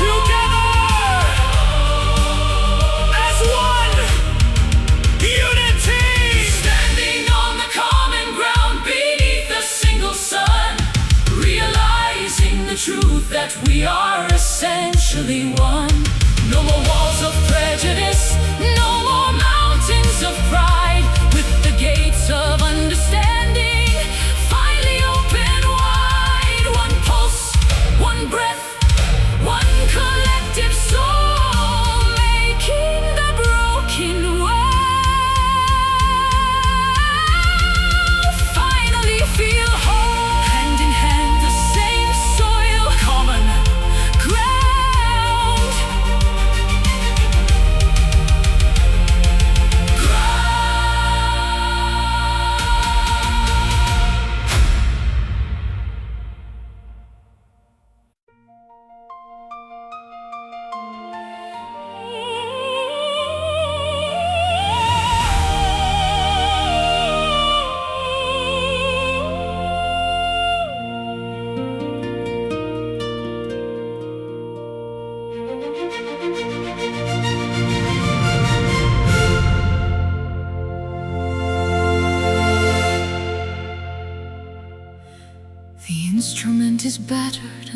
Together as one, unity. Standing on the common ground beneath the single sun, realizing the truth that we are essentially one. No more walls of prejudice, no more mountains of pride. With the gates of understanding finally open wide. One pulse, one breath, one collective soul, making the broken world finally feel whole. Hand in hand, the same soil, Common ground.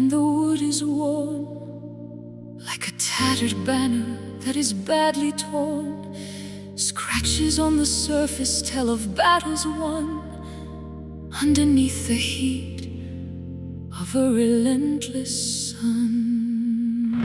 and the wood is worn, like a tattered banner that is badly torn. Scratches on the surface tell of battles won, underneath the heat of a relentless sun.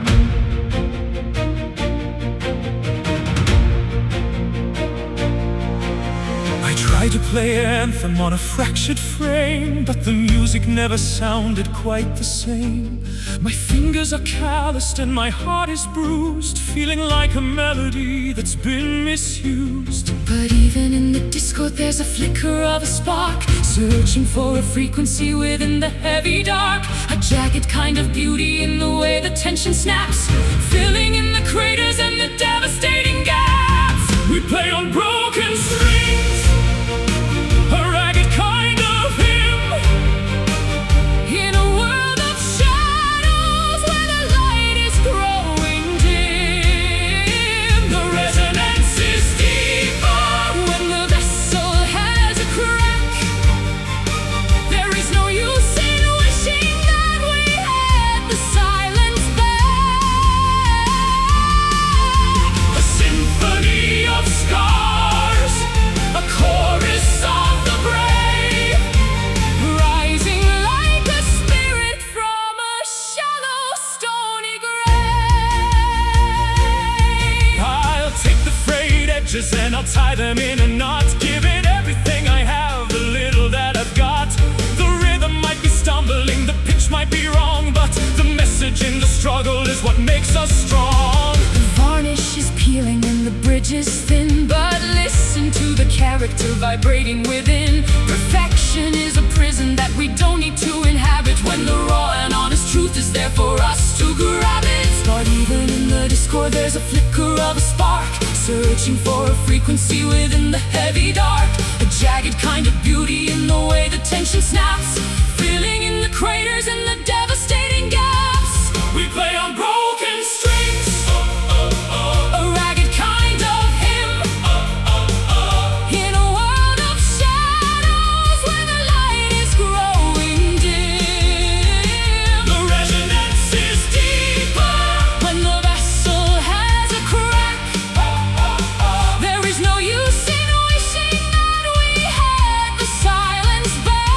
I tried to play anthem on a fractured frame, but the music never sounded quite the same. My fingers are calloused and my heart is bruised, feeling like a melody that's been misused. But even in the discord there's a flicker of a spark, searching for a frequency within the heavy dark. A jagged kind of beauty in the way the tension snaps, filling in the craters and the devastating gaps. We play on broken strings, a ragged kind of hymn, in a world of shadows where the light is growing dim. the resonance is deeper. When the vessel has a crack, there is no use in wishing that we had the silence back. A symphony of scars, a chorus of the brave, Rising like a spirit from a shallow, stony grave. I'll take the frayed edges and I'll tie them in a knot, give it everything I have, the little that I've got. The rhythm might be stumbling, the pitch might be wrong, but the message in the struggle is what makes us strong. The varnish is peeling and the bridge is thin, but listen to the character vibrating within. Perfection is a prison that we don't need to inhabit, when the raw and honest truth is there for us to grab it. But even in the discord there's a flicker of a spark, searching for a frequency within the heavy dark. A jagged kind of beauty in the way the tension snaps, filling in the craters and the devastating gaps. We play on broken strings, A ragged kind of hymn, in a world of shadows where the light is growing dim. the resonance is deeper. When the vessel has a crack, there is no use in wishing that we had the silence back.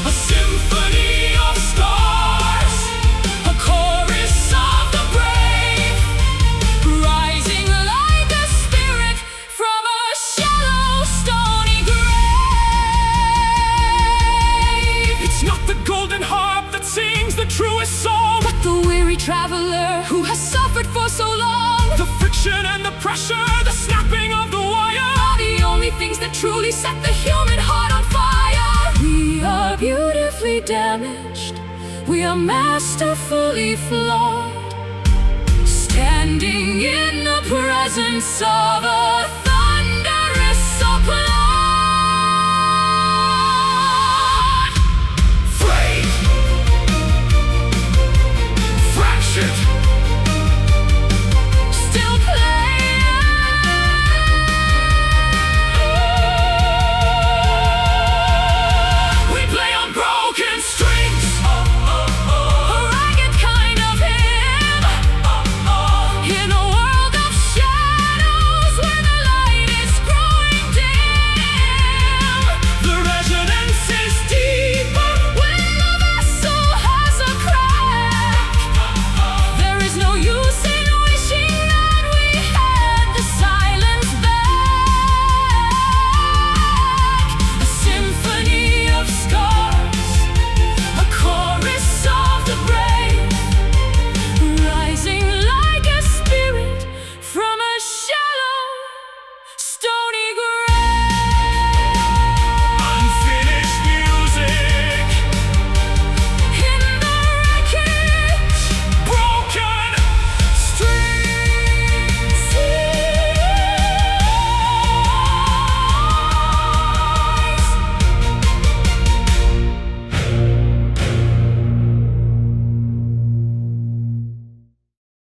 A symphony of scars, A chorus of the brave, rising like a spirit from a shallow, stony grave. it's not the golden harp that sings the truest song, But the weary traveler who has suffered for so long, the friction and the pressure, the snapping of the wire. are the only things that truly set the human heart on fire. We are beautifully damaged, we are masterfully flawed, standing in the presence of a